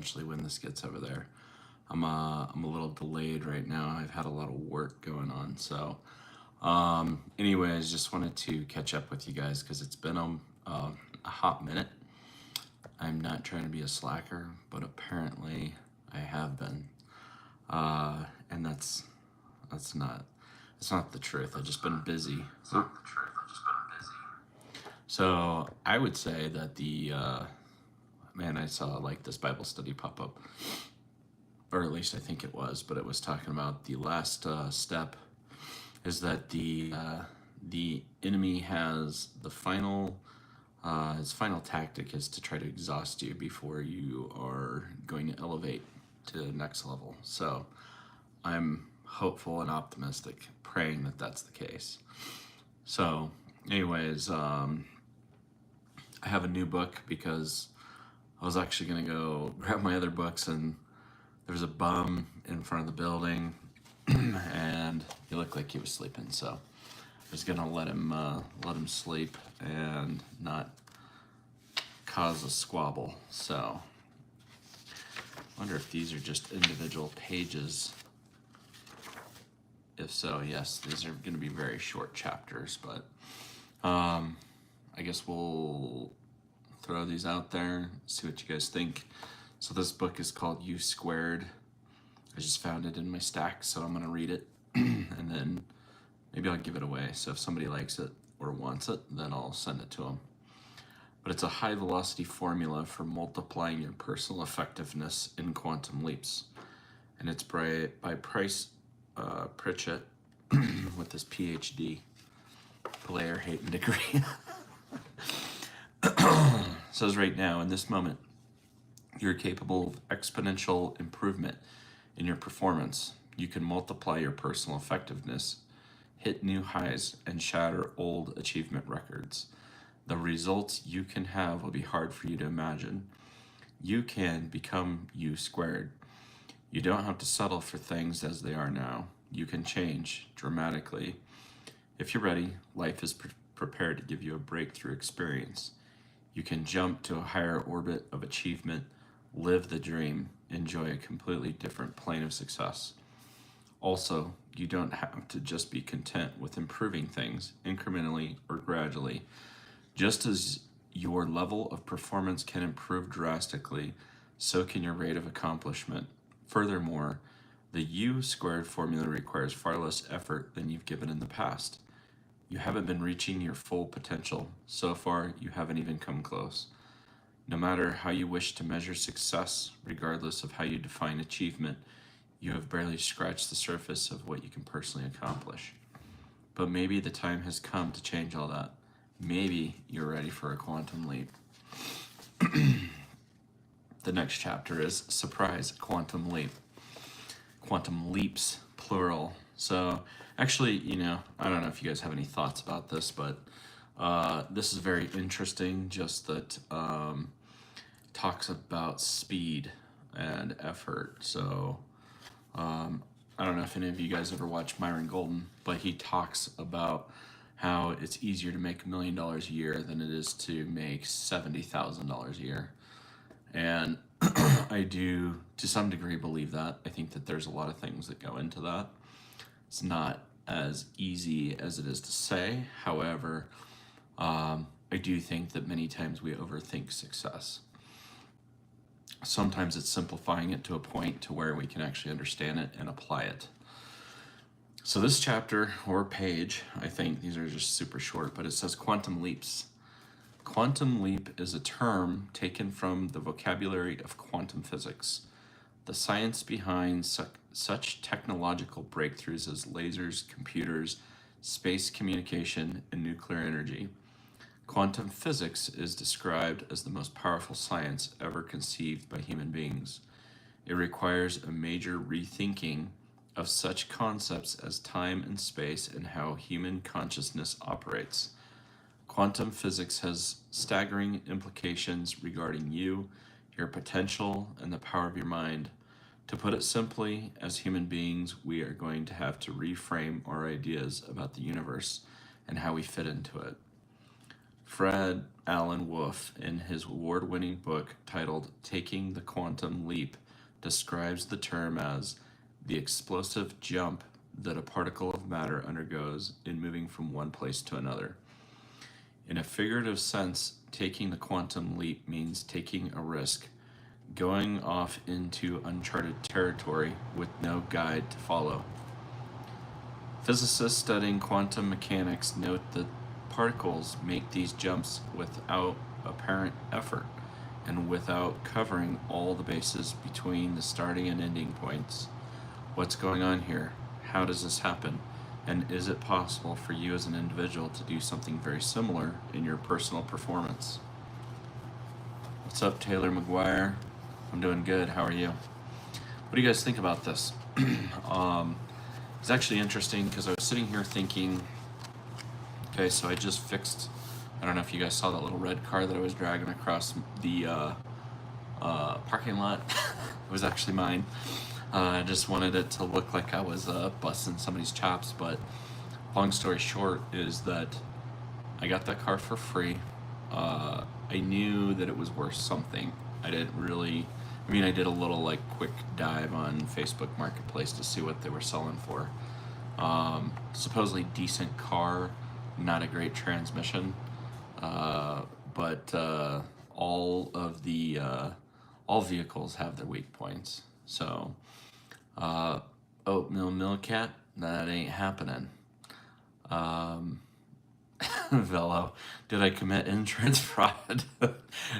eventually when this gets over there. I'm a little delayed right now. I've had a lot of work going on. So anyways, just wanted to catch up with you guys because it's been a hot minute. I'm not trying to be a slacker, but apparently I have been. And that's not the truth. I've just been busy. So I would say that man, I saw like this Bible study pop up, or at least I think it was, but it was talking about the last step is that the enemy has the final his final tactic is to try to exhaust you before you are going to elevate to the next level. So I'm hopeful and optimistic, praying that that's the case. So anyways, I have a new book because I was actually going to go grab my other books, and there was a bum in front of the building and he looked like he was sleeping, so I was going to let him sleep and not cause a squabble. So I wonder if these are just individual pages. If so, yes, these are going to be very short chapters, but I guess we'll throw these out there, see what you guys think. So this book is called You2. I just found it in my stack, so I'm going to read it, and then maybe I'll give it away. So if somebody likes it or wants it, then I'll send it to them. But it's a high-velocity formula for multiplying your personal effectiveness in quantum leaps. And it's by Price Pritchett with his PhD, Blair Hayton degree. Says right now, in this moment, you're capable of exponential improvement in your performance. You can multiply your personal effectiveness, hit new highs, and shatter old achievement records. The results you can have will be hard for you to imagine. You can become you2. You don't have to settle for things as they are now. You can change dramatically. If you're ready, life is prepared to give you a breakthrough experience. You can jump to a higher orbit of achievement, live the dream, enjoy a completely different plane of success. Also, you don't have to just be content with improving things incrementally or gradually. Just as your level of performance can improve drastically, so can your rate of accomplishment. Furthermore, the U2 formula requires far less effort than you've given in the past. You haven't been reaching your full potential. So far, you haven't even come close. No matter how you wish to measure success, regardless of how you define achievement, you have barely scratched the surface of what you can personally accomplish. But maybe the time has come to change all that. Maybe you're ready for a quantum leap. The next chapter is Surprise, Quantum Leap. Quantum leaps, plural. So actually, I don't know if you guys have any thoughts about this, but this is very interesting, just that talks about speed and effort. So I don't know if any of you guys ever watched Myron Golden, but he talks about how it's easier to make $1 million a year than it is to make $70,000 a year. And I do, to some degree, believe that. I think that there's a lot of things that go into that. It's not as easy as it is to say. However, I do think that many times we overthink success. Sometimes it's simplifying it to a point to where we can actually understand it and apply it. So this chapter or page, I think these are just super short, but it says quantum leaps. Quantum leap is a term taken from the vocabulary of quantum physics, the science behind such technological breakthroughs as lasers, computers, space communication, and nuclear energy. Quantum physics is described as the most powerful science ever conceived by human beings. It requires a major rethinking of such concepts as time and space and how human consciousness operates. Quantum physics has staggering implications regarding you, your potential, and the power of your mind. To put it simply, as human beings, we are going to have to reframe our ideas about the universe and how we fit into it. Fred Allen Wolf, in his award-winning book titled Taking the Quantum Leap, describes the term as the explosive jump that a particle of matter undergoes in moving from one place to another. In a figurative sense, taking the quantum leap means taking a risk, going off into uncharted territory with no guide to follow. Physicists studying quantum mechanics note that particles make these jumps without apparent effort and without covering all the bases between the starting and ending points. What's going on here? How does this happen? And is it possible for you as an individual to do something very similar in your personal performance? What's up, Taylor McGuire? I'm doing good. How are you? What do you guys think about this? It's actually interesting because I was sitting here thinking, okay, so I just fixed, I don't know if you guys saw that little red car that I was dragging across the parking lot. It was actually mine. I just wanted it to look like I was busting somebody's chops, but long story short is that I got that car for free. I knew that it was worth something. I did a little like quick dive on Facebook Marketplace to see what they were selling for. Supposedly decent car, not a great transmission, but all vehicles have their weak points. So, oatmeal Millcat, that ain't happening. Velo, did I commit insurance fraud?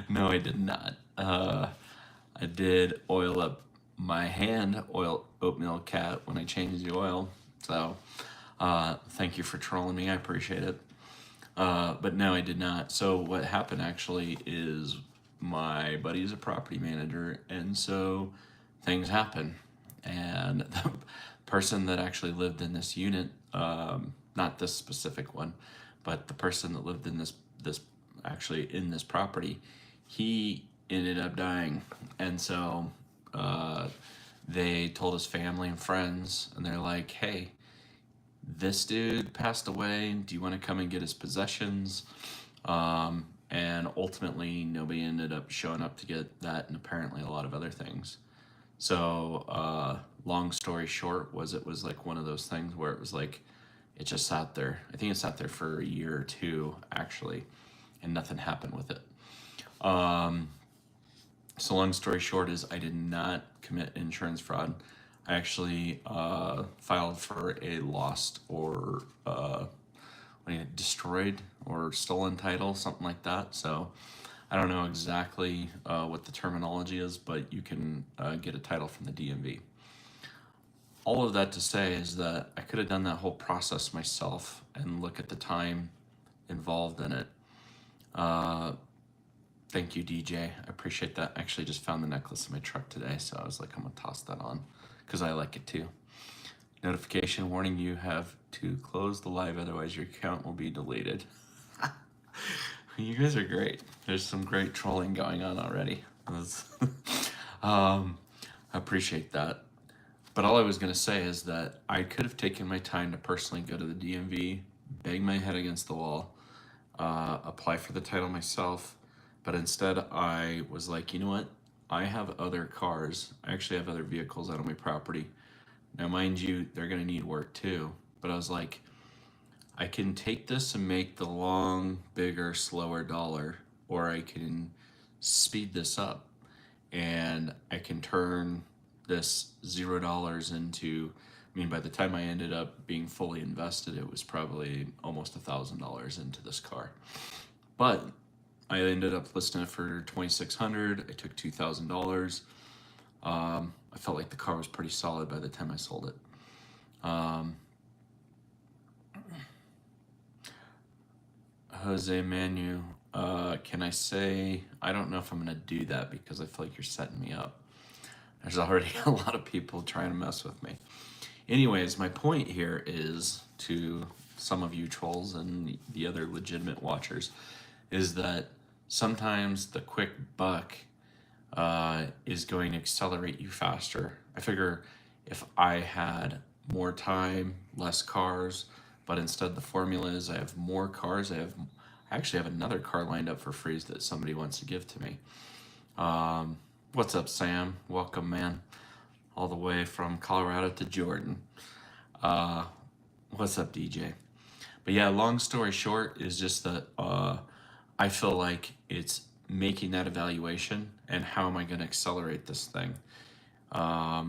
No, I did not. I did oil up my hand, oatmeal cat, when I changed the oil. So, thank you for trolling me. I appreciate it. But no, I did not. So what happened actually is my buddy is a property manager, and so things happen. And the person that actually lived in this unit, not this specific one, but the person that lived in this actually in this property, he ended up dying. And so they told his family and friends, and they're like, hey, this dude passed away. Do you want to come and get his possessions? And ultimately, nobody ended up showing up to get that, and apparently a lot of other things. So, long story short, it was like one of those things where it was like, it just sat there. I think it sat there for a year or two, actually, and nothing happened with it. So long story short is I did not commit insurance fraud. I actually filed for a lost or destroyed or stolen title, something like that. So I don't know exactly what the terminology is, but you can get a title from the DMV. All of that to say is that I could have done that whole process myself and look at the time involved in it. Thank you, DJ. I appreciate that. I actually just found the necklace in my truck today, so I was like, I'm gonna toss that on because I like it too. Notification warning, you have to close the live, otherwise your account will be deleted. You guys are great. There's some great trolling going on already. I appreciate that. But all I was going to say is that I could have taken my time to personally go to the DMV, bang my head against the wall, apply for the title myself. But instead I was like, you know what? I have other cars. I actually have other vehicles out on my property. Now, mind you, they're going to need work too. But I was like, I can take this and make the long, bigger, slower dollar, or I can speed this up and I can turn this $0 into, by the time I ended up being fully invested, it was probably almost $1,000 into this car. But I ended up listing it for $2,600. I took $2,000. I felt like the car was pretty solid by the time I sold it. Jose Manu, can I say, I don't know if I'm going to do that because I feel like you're setting me up. There's already a lot of people trying to mess with me. Anyways, my point here is to some of you trolls and the other legitimate watchers is that sometimes the quick buck is going to accelerate you faster. I figure if I had more time, less cars, but instead the formula is I have more cars, I have I actually have another car lined up for free that somebody wants to give to me. What's up, Sam? Welcome, man. All the way from Colorado to Jordan. What's up, DJ? But yeah, long story short is just that I feel like it's making that evaluation and how am I going to accelerate this thing?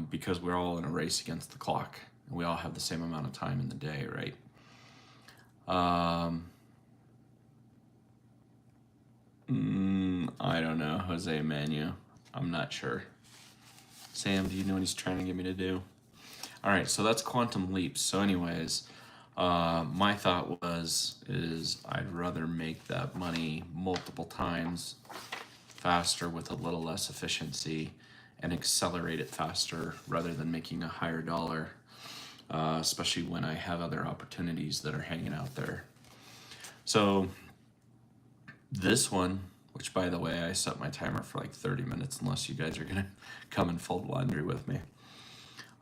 Because we're all in a race against the clock. We all have the same amount of time in the day, right? I don't know, Jose Manu. I'm not sure. Sam, do you know what he's trying to get me to do? All right, so that's quantum leaps. So anyways, my thought is I'd rather make that money multiple times faster with a little less efficiency and accelerate it faster rather than making a higher dollar, especially when I have other opportunities that are hanging out there. So this one, which by the way, I set my timer for like 30 minutes unless you guys are gonna come and fold laundry with me.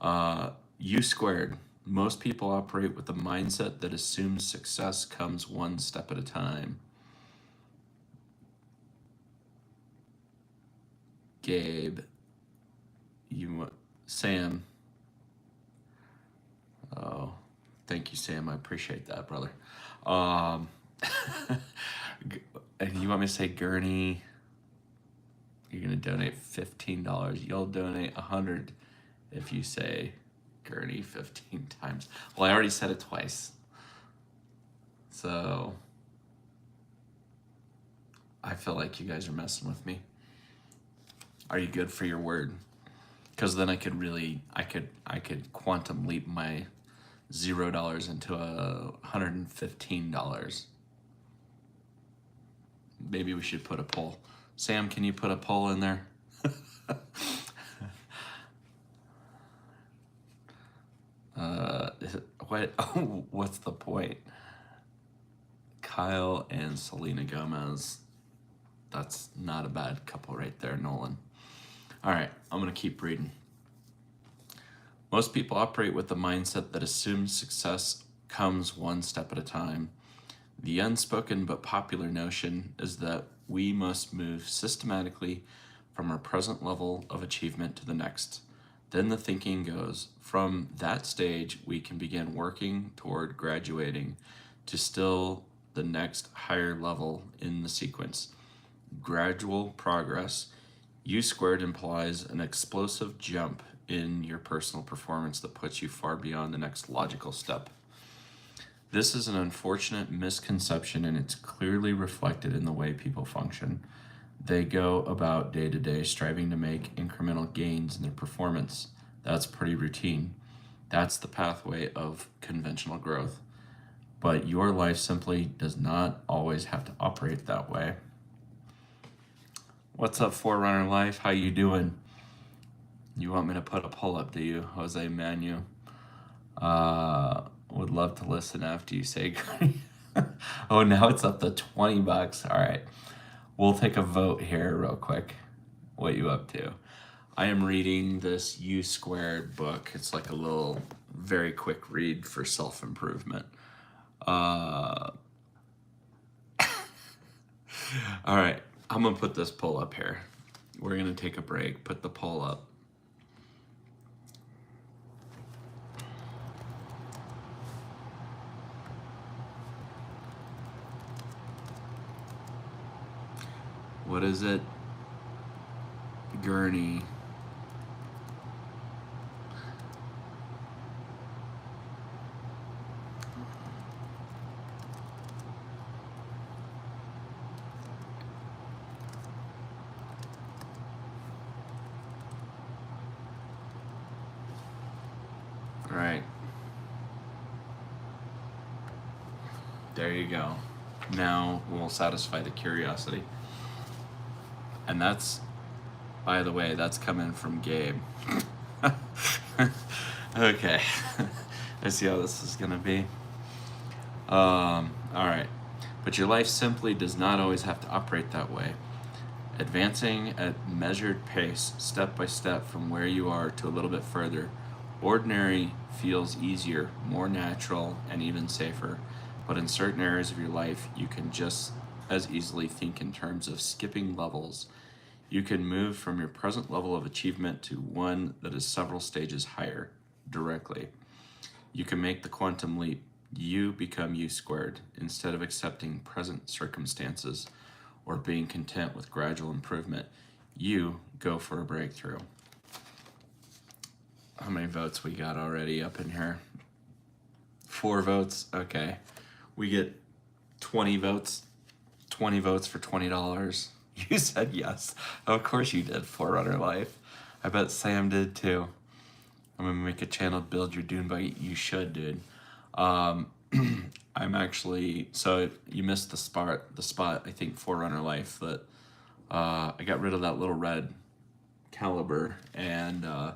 U2. Most people operate with a mindset that assumes success comes one step at a time. Gabe, Sam. Oh, thank you, Sam. I appreciate that, brother. And you want me to say Gurney? You're gonna donate $15. You'll donate $100 if you say Gurney 15 times. Well, I already said it twice. So I feel like you guys are messing with me. Are you good for your word? Because then I could quantum leap my $0 into $115. Maybe we should put a poll. Sam, can you put a poll in there? What? Oh, what's the point? Kyle and Selena Gomez. That's not a bad couple right there, Nolan. All right, I'm gonna keep reading. Most people operate with the mindset that assumes success comes one step at a time. The unspoken but popular notion is that we must move systematically from our present level of achievement to the next. Then the thinking goes, from that stage, we can begin working toward graduating to still the next higher level in the sequence. Gradual progress. U2 implies an explosive jump in your personal performance that puts you far beyond the next logical step. This is an unfortunate misconception, and it's clearly reflected in the way people function. They go about day to day striving to make incremental gains in their performance. That's pretty routine. That's the pathway of conventional growth. But your life simply does not always have to operate that way. What's up, Forerunner Life? How you doing? You want me to put a poll up, do you, Jose Manu? Would love to listen after you say oh, now it's up to $20. All right. We'll take a vote here real quick. What you up to? I am reading this U2 book. It's like a little, very quick read for self-improvement. All right. I'm going to put this poll up here. We're going to take a break. Put the poll up. What is it? Gurney. All right. There you go. Now we'll satisfy the curiosity. And that's, by the way, that's coming from Gabe. Okay. Let's see how this is going to be. All right. But your life simply does not always have to operate that way. Advancing at measured pace, step by step from where you are to a little bit further, ordinary feels easier, more natural, and even safer. But in certain areas of your life, you can just as easily think in terms of skipping levels. You can move from your present level of achievement to one that is several stages higher directly. You can make the quantum leap. You become you squared instead of accepting present circumstances or being content with gradual improvement. You go for a breakthrough. How many votes we got already up in here? 4 votes. Okay. We get 20 votes. 20 votes for $20. You said yes. Of course you did, Forerunner Life. I bet Sam did too. I'm gonna make a channel, Build Your Dune Buggy. You should, dude. I'm actually, so you missed the spot, I think, Forerunner Life, that I got rid of that little red caliber, and the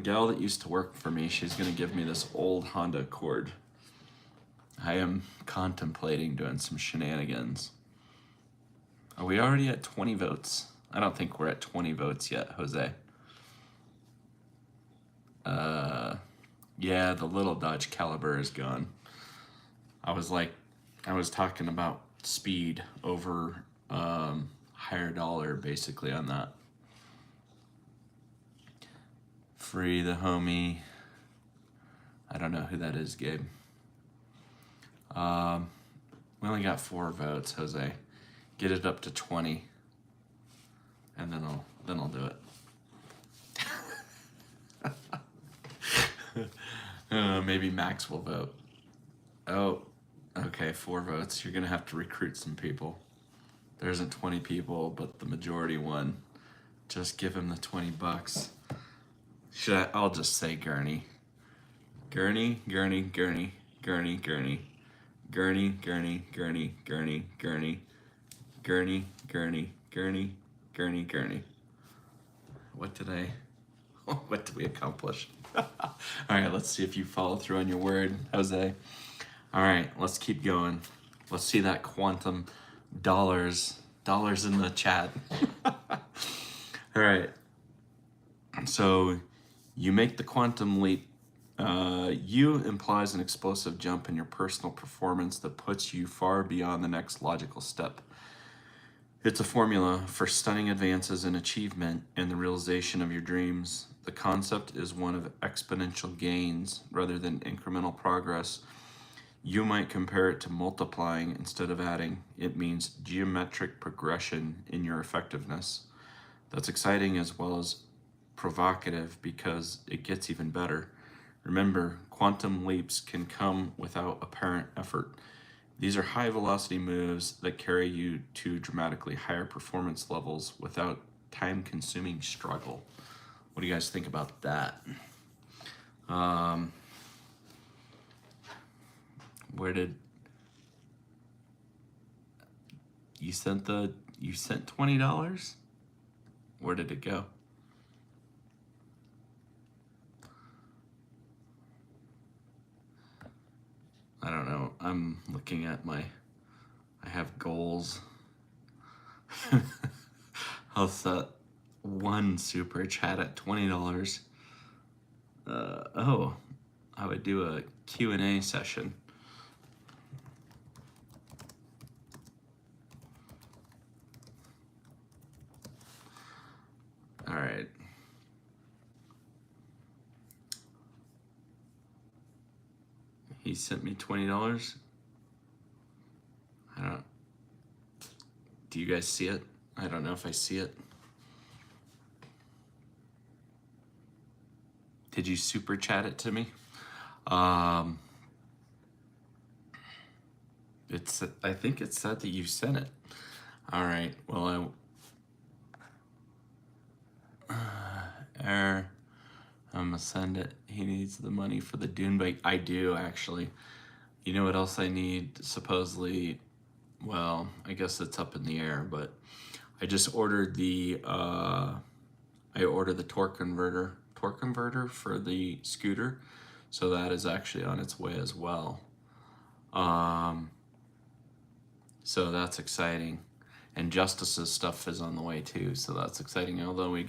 gal that used to work for me, she's gonna give me this old Honda Accord. I am contemplating doing some shenanigans. Are we already at 20 votes? I don't think we're at 20 votes yet, Jose. Yeah, the little Dodge Caliber is gone. I was talking about speed over higher dollar basically on that. Free the homie. I don't know who that is, Gabe. We only got 4 votes, Jose. Get it up to 20, and then I'll do it. Maybe Max will vote. Oh, okay, 4 votes. You're gonna have to recruit some people. There isn't 20 people, but the majority won. Just give him the $20. I'll just say Gurney. Gurney, Gurney, Gurney, Gurney, Gurney. Gurney, Gurney, Gurney, Gurney, Gurney. Gurney, Gurney, Gurney, Gurney, Gurney. What did we accomplish? All right, let's see if you follow through on your word, Jose. All right, let's keep going. Let's see that quantum dollars in the chat. All right. So you make the quantum leap. You implies an explosive jump in your personal performance that puts you far beyond the next logical step. It's a formula for stunning advances in achievement and the realization of your dreams. The concept is one of exponential gains rather than incremental progress. You might compare it to multiplying instead of adding. It means geometric progression in your effectiveness. That's exciting as well as provocative because it gets even better. Remember, quantum leaps can come without apparent effort. These are high velocity moves that carry you to dramatically higher performance levels without time-consuming struggle. What do you guys think about that? Where did you sent $20? Where did it go? I don't know. I'm looking at I have goals. I'll set 1 super chat at $20. Oh, I would do a Q&A session. All right. He sent me $20. Do you guys see it? I don't know if I see it. Did you super chat it to me? I think it said that you sent it. All right. Well, I'm gonna send it. He needs the money for the dune bike. I do, actually. You know what else I need? Supposedly, well, I guess it's up in the air, but I just ordered the torque converter for the scooter, so that is actually on its way as well. So that's exciting. And Justice's stuff is on the way too, so that's exciting. Although we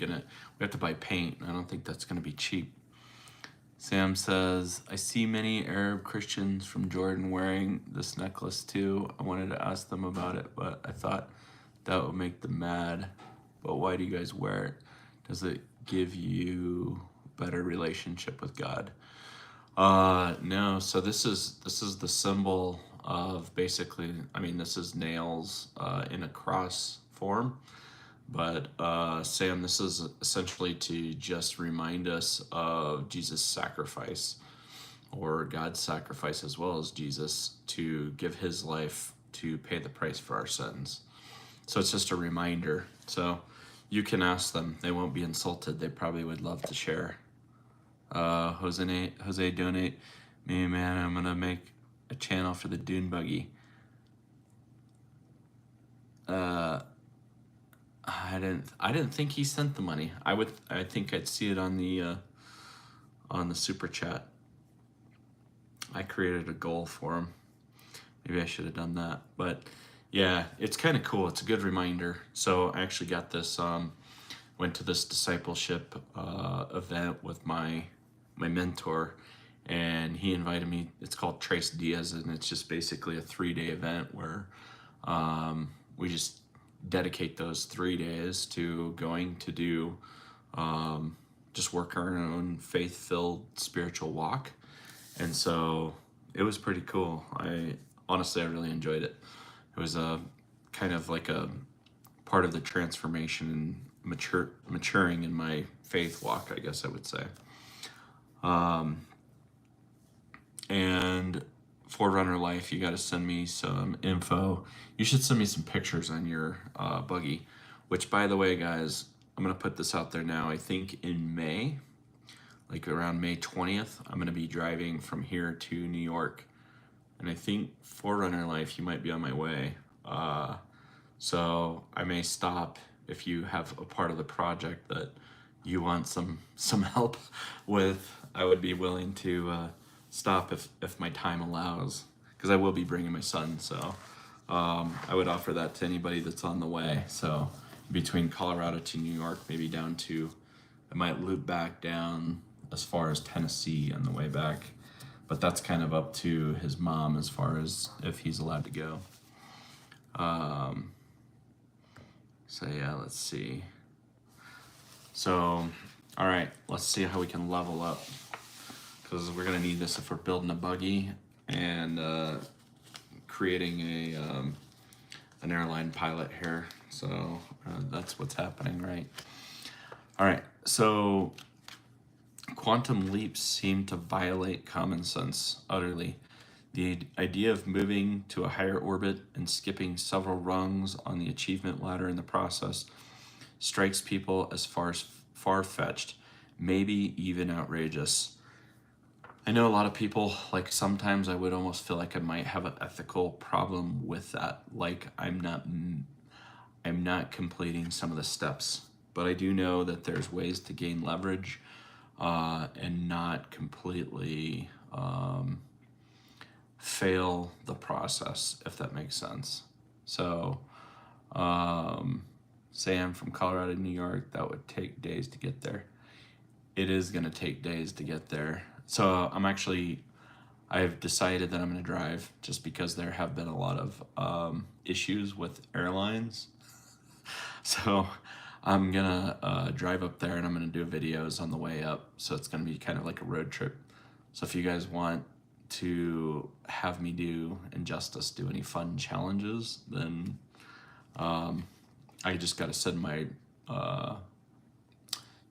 have to buy paint. I don't think that's gonna be cheap. Sam says, I see many Arab Christians from Jordan wearing this necklace too. I wanted to ask them about it, but I thought that would make them mad. But why do you guys wear it? Does it give you a better relationship with God? No. So this is the symbol of basically, I mean, this is nails in a cross form. But Sam, this is essentially to just remind us of Jesus' sacrifice, or God's sacrifice as well as Jesus, to give his life to pay the price for our sins. So it's just a reminder. So you can ask them. They won't be insulted. They probably would love to share. Jose, donate me, man. I'm going to make a channel for the dune buggy. I didn't think he sent the money. I think I'd see it on the super chat. I created a goal for him. Maybe I should have done that. But yeah, it's kind of cool. It's a good reminder. So I actually got this, went to this discipleship event with my mentor, and he invited me. It's called Trace Diaz, and it's just basically a 3-day event where we just dedicate those 3 days to going to do just work our own faith-filled spiritual walk. And so it was pretty cool. I really enjoyed it. It was a kind of like a part of the transformation and maturing in my faith walk, I guess I would say. And Forerunner Life, you got to send me some info. You should send me some pictures on your buggy, which, by the way, guys, I'm going to put this out there now. I think in May, like around May 20th, I'm going to be driving from here to New York. And I think Forerunner Life, you might be on my way. So I may stop if you have a part of the project that you want some help with. I would be willing to stop if my time allows, because I will be bringing my son. So I would offer that to anybody that's on the way. So between Colorado to New York, maybe down to, I might loop back down as far as Tennessee on the way back. But that's kind of up to his mom as far as if he's allowed to go. So yeah, let's see. So, all right, let's see how we can level up, because we're gonna need this if we're building a buggy and creating an airline pilot here. So that's what's happening, right? All right, so quantum leaps seem to violate common sense utterly. The idea of moving to a higher orbit and skipping several rungs on the achievement ladder in the process strikes people as far-fetched, maybe even outrageous. I know a lot of people, like sometimes I would almost feel like I might have an ethical problem with that. Like I'm not completing some of the steps, but I do know that there's ways to gain leverage and not completely fail the process, if that makes sense. So say I'm from Colorado to New York, that would take days to get there. It is going to take days to get there. So I've decided that I'm going to drive, just because there have been a lot of issues with airlines. So I'm going to drive up there, and I'm going to do videos on the way up. So it's going to be kind of like a road trip. So if you guys want to have me do Injustice, do any fun challenges, then I just got to send my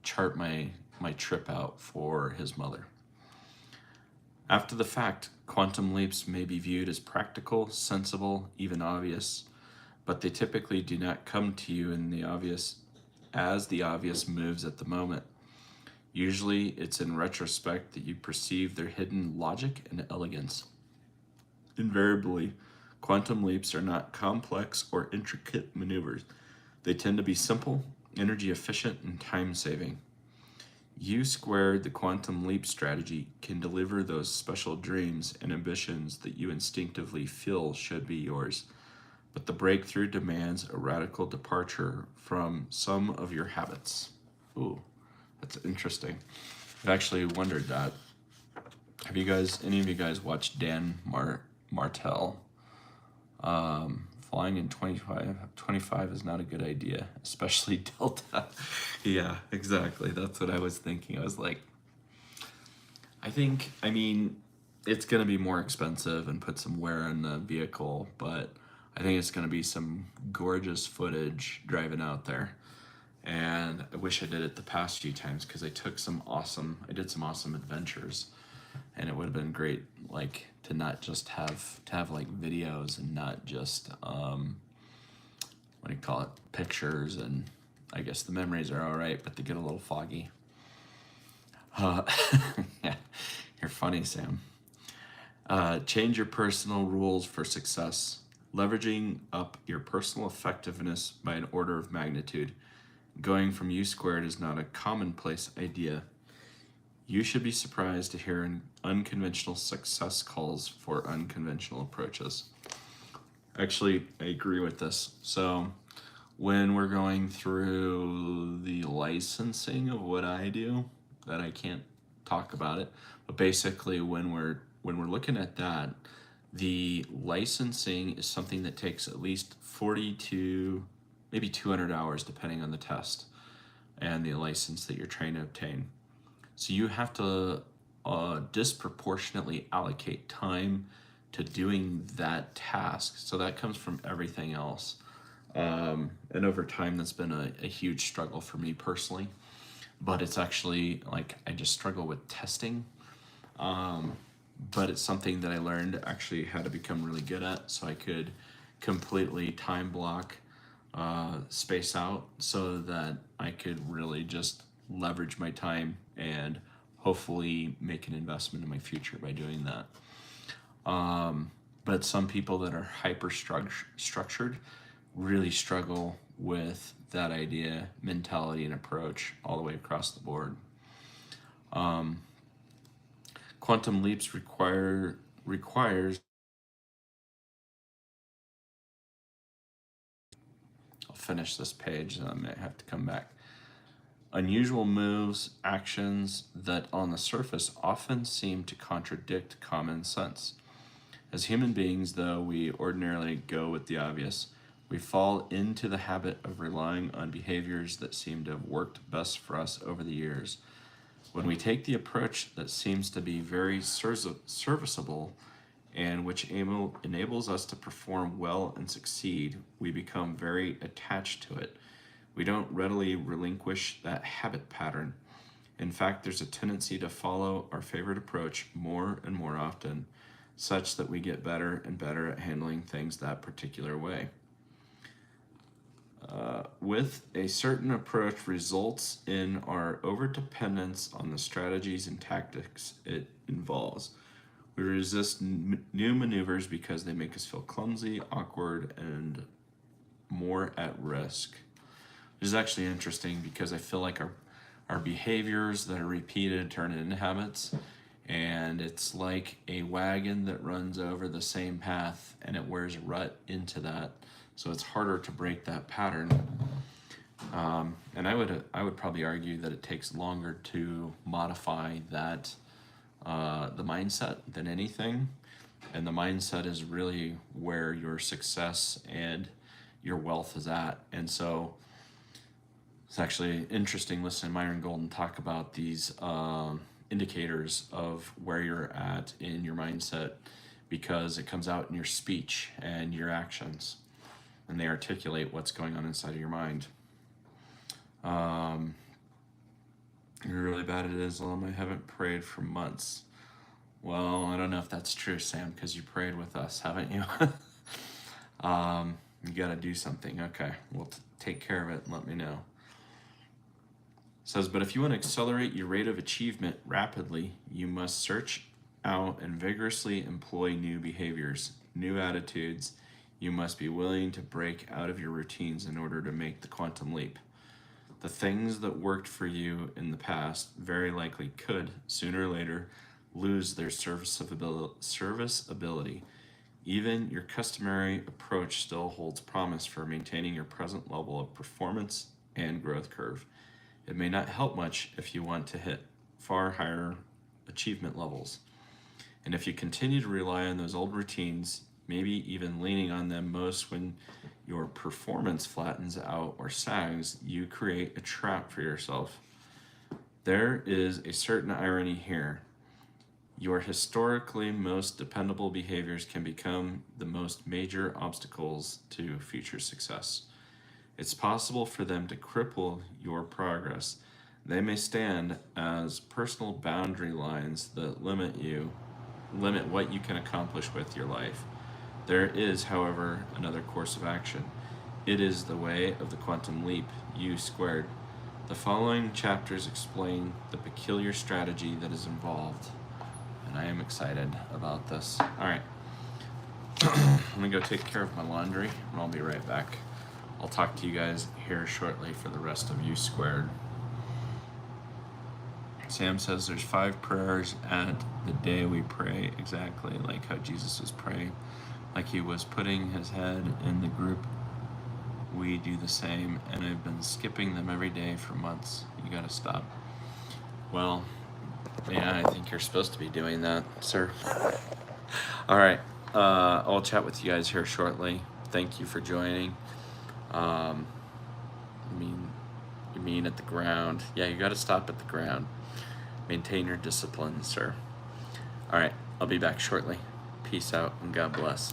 chart my trip out for his mother. After the fact, quantum leaps may be viewed as practical, sensible, even obvious, but they typically do not come to you in the obvious moves at the moment. Usually, it's in retrospect that you perceive their hidden logic and elegance. Invariably, quantum leaps are not complex or intricate maneuvers. They tend to be simple, energy efficient, and time-saving. you2, the quantum leap strategy, can deliver those special dreams and ambitions that you instinctively feel should be yours. But the breakthrough demands a radical departure from some of your habits. Ooh, that's interesting. I've actually wondered that. Have you guys, any of you guys watched Dan Martell? Flying in 25 is not a good idea, especially Delta. Yeah, exactly. That's what I was thinking. I was like, I mean, it's going to be more expensive and put some wear on the vehicle, but I think it's going to be some gorgeous footage driving out there. And I wish I did it the past few times because I did some awesome adventures, and it would have been great, like, to not just have like videos and not just what do you call it, pictures. And I guess the memories are all right, but they get a little foggy. uh, yeah, you're funny, Sam. Change your personal rules for success. Leveraging up your personal effectiveness by an order of magnitude. Going from U squared is not a commonplace idea. You should be surprised to hear an unconventional success calls for unconventional approaches. Actually, I agree with this. So, when we're going through the licensing of what I do, that I can't talk about it, but basically when we're looking at that, the licensing is something that takes at least 40 to maybe 200 hours depending on the test and the license that you're trying to obtain. So you have to disproportionately allocate time to doing that task. So that comes from everything else. And over time, that's been a huge struggle for me personally. But it's actually like I just struggle with testing. But it's something that I learned actually how to become really good at, so I could completely time block, space out, so that I could really just leverage my time and hopefully make an investment in my future by doing that. But some people that are hyper structured really struggle with that idea, mentality, and approach all the way across the board. Quantum leaps requires. I'll finish this page and I may have to come back. Unusual moves, actions that on the surface often seem to contradict common sense. As human beings, though we ordinarily go with the obvious, we fall into the habit of relying on behaviors that seem to have worked best for us over the years. When we take the approach that seems to be very serviceable and which enables us to perform well and succeed, we become very attached to it. We don't readily relinquish that habit pattern. In fact, there's a tendency to follow our favorite approach more and more often, such that we get better and better at handling things that particular way. With a certain approach results in our overdependence on the strategies and tactics it involves. We resist new maneuvers because they make us feel clumsy, awkward, and more at risk. Which is actually interesting because I feel like our behaviors that are repeated turn into habits, and it's like a wagon that runs over the same path and it wears a rut into that, so it's harder to break that pattern. And I would probably argue that it takes longer to modify that, the mindset, than anything. And the mindset is really where your success and your wealth is at. And so it's actually interesting listening to Myron Golden talk about these indicators of where you're at in your mindset, because it comes out in your speech and your actions, and they articulate what's going on inside of your mind. You're really bad at Islam. I haven't prayed for months. Well, I don't know if that's true, Sam, because you prayed with us, haven't you? You got to do something. Okay, we'll take care of it and let me know. It says, but if you want to accelerate your rate of achievement rapidly, you must search out and vigorously employ new behaviors, new attitudes. You must be willing to break out of your routines in order to make the quantum leap. The things that worked for you in the past very likely could, sooner or later, lose their serviceability. Even your customary approach still holds promise for maintaining your present level of performance and growth curve. It may not help much if you want to hit far higher achievement levels. And if you continue to rely on those old routines, maybe even leaning on them most when your performance flattens out or sags, you create a trap for yourself. There is a certain irony here. Your historically most dependable behaviors can become the most major obstacles to future success. It's possible for them to cripple your progress. They may stand as personal boundary lines that limit what you can accomplish with your life. There is, however, another course of action. It is the way of the quantum leap, u². The following chapters explain the peculiar strategy that is involved, and I am excited about this. All right, I'm gonna go take care of my laundry, and I'll be right back. I'll talk to you guys here shortly for the rest of u². Sam says there's 5 prayers at the day we pray, exactly like how Jesus was praying, like he was putting his head in the group. We do the same, and I've been skipping them every day for months. You gotta stop. Well, yeah, I think you're supposed to be doing that, sir. All right, I'll chat with you guys here shortly. Thank you for joining. You mean at the ground. Yeah, you gotta stop at the ground. Maintain your discipline, sir. All right, I'll be back shortly. Peace out and God bless.